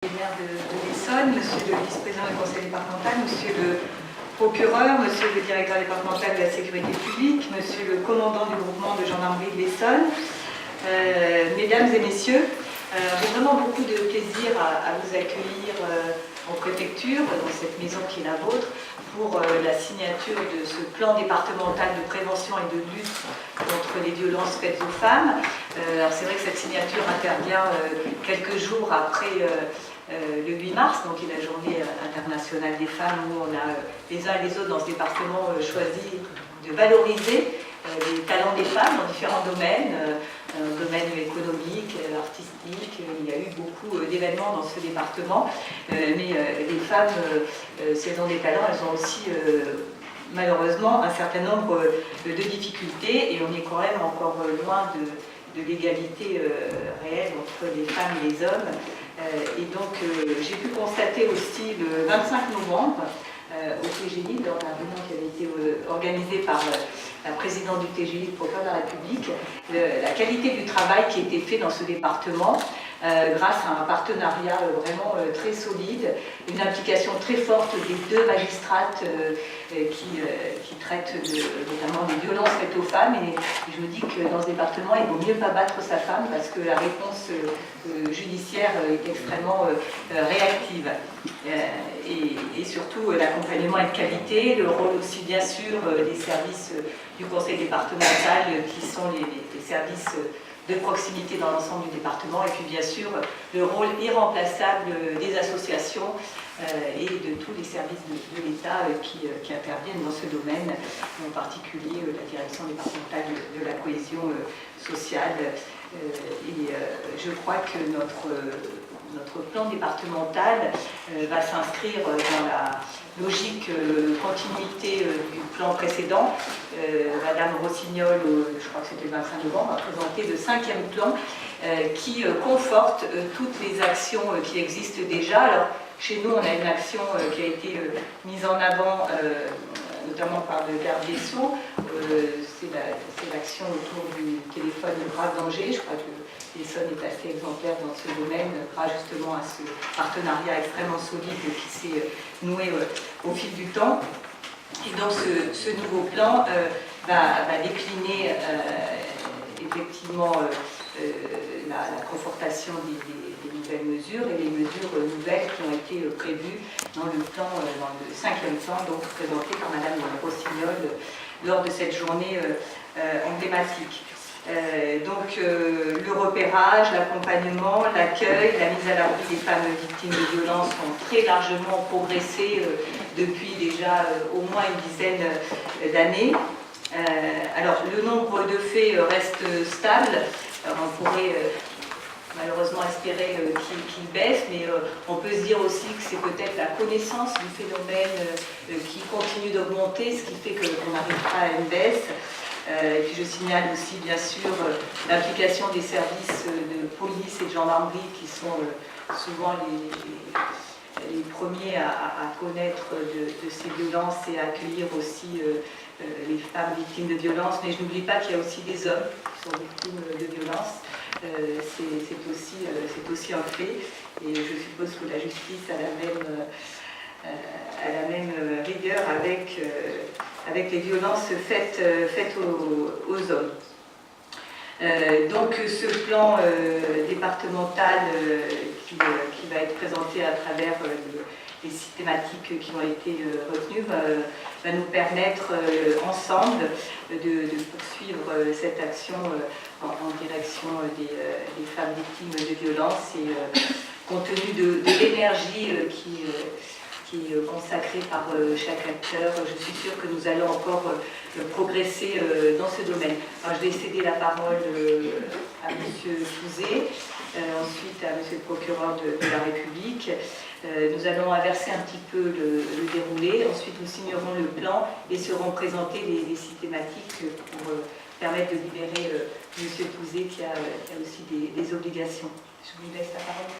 Maire de l'Essonne, monsieur le vice-président du conseil départemental, monsieur le procureur, monsieur le directeur départemental de la sécurité publique, monsieur le commandant du groupement de gendarmerie de l'Essonne, mesdames et messieurs, j'ai vraiment beaucoup de plaisir à vous accueillir en préfecture, dans cette maison qui est la vôtre, pour la signature de ce plan départemental de prévention et de lutte contre les violences faites aux femmes. Alors c'est vrai que cette signature intervient quelques jours après le 8 mars, donc qui est la journée internationale des femmes, où on a les uns et les autres dans ce département choisi de valoriser les talents des femmes dans différents domaines, domaine économique, artistique. Il y a eu beaucoup d'événements dans ce département, mais les femmes, si elles ont des talents, elles ont aussi malheureusement un certain nombre de difficultés, et on est quand même encore loin de l'égalité réelle entre les femmes et les hommes. Et donc j'ai pu constater aussi le 25 novembre au TGI, dans la réunion qui avait été organisée par la présidente du TGI, le procureur de la République, la qualité du travail qui a été fait dans ce département grâce à un partenariat vraiment très solide, une implication très forte des deux magistrates qui traitent notamment des violences faites aux femmes. Et je me dis que dans ce département, il vaut mieux pas battre sa femme, parce que la réponse judiciaire est extrêmement réactive. Et surtout l'accompagnement est de qualité, le rôle aussi bien sûr des services du conseil départemental qui sont les services de proximité dans l'ensemble du département, et puis bien sûr le rôle irremplaçable des associations et de tous les services de l'État qui interviennent dans ce domaine, en particulier la direction départementale de la cohésion sociale. Et je crois que notre plan départemental va s'inscrire dans la logique continuité du plan précédent. Madame Rossignol, je crois que c'était le 25 novembre, a présenté le 5e plan qui conforte toutes les actions qui existent déjà. Alors, chez nous, on a une action qui a été mise en avant notamment par le garde des Sceaux, c'est l'action autour du téléphone grave danger. Je crois que l'Essonne est assez exemplaire dans ce domaine, grâce justement à ce partenariat extrêmement solide qui s'est noué au fil du temps. Et donc ce nouveau plan va décliner effectivement la confortation des nouvelles mesures et les mesures nouvelles qui ont été prévues dans le plan, dans le 5e plan, donc présenté par Madame Rossignol lors de cette journée emblématique. Donc le repérage, l'accompagnement, l'accueil, la mise à l'abri des femmes victimes de violences ont très largement progressé depuis déjà au moins une dizaine d'années. Alors le nombre de faits reste stable. Alors, on pourrait malheureusement espérer qu'il baisse, mais on peut se dire aussi que c'est peut-être la connaissance du phénomène qui continue d'augmenter, ce qui fait qu'on n'arrivera à une baisse. Et puis je signale aussi bien sûr l'implication des services de police et de gendarmerie qui sont souvent les premiers à connaître de ces violences et à accueillir aussi les femmes victimes de violences. Mais je n'oublie pas qu'il y a aussi des hommes qui sont victimes de violences. C'est aussi un fait, et je suppose que la justice a la même rigueur avec les violences faites aux hommes. Donc ce plan départemental qui va être présenté à travers les thématiques qui ont été retenues va nous permettre ensemble de poursuivre cette action en direction des femmes victimes de violences, et compte tenu de l'énergie qui est consacrée par chaque acteur, je suis sûre que nous allons encore progresser dans ce domaine. Alors, je vais céder la parole à M. Touzé, ensuite à M. le procureur de la République. Nous allons inverser un petit peu le déroulé. Ensuite, nous signerons le plan et seront présentées les 6 thématiques pour permettre de libérer M. Touzé qui a aussi des obligations. Je vous laisse la parole.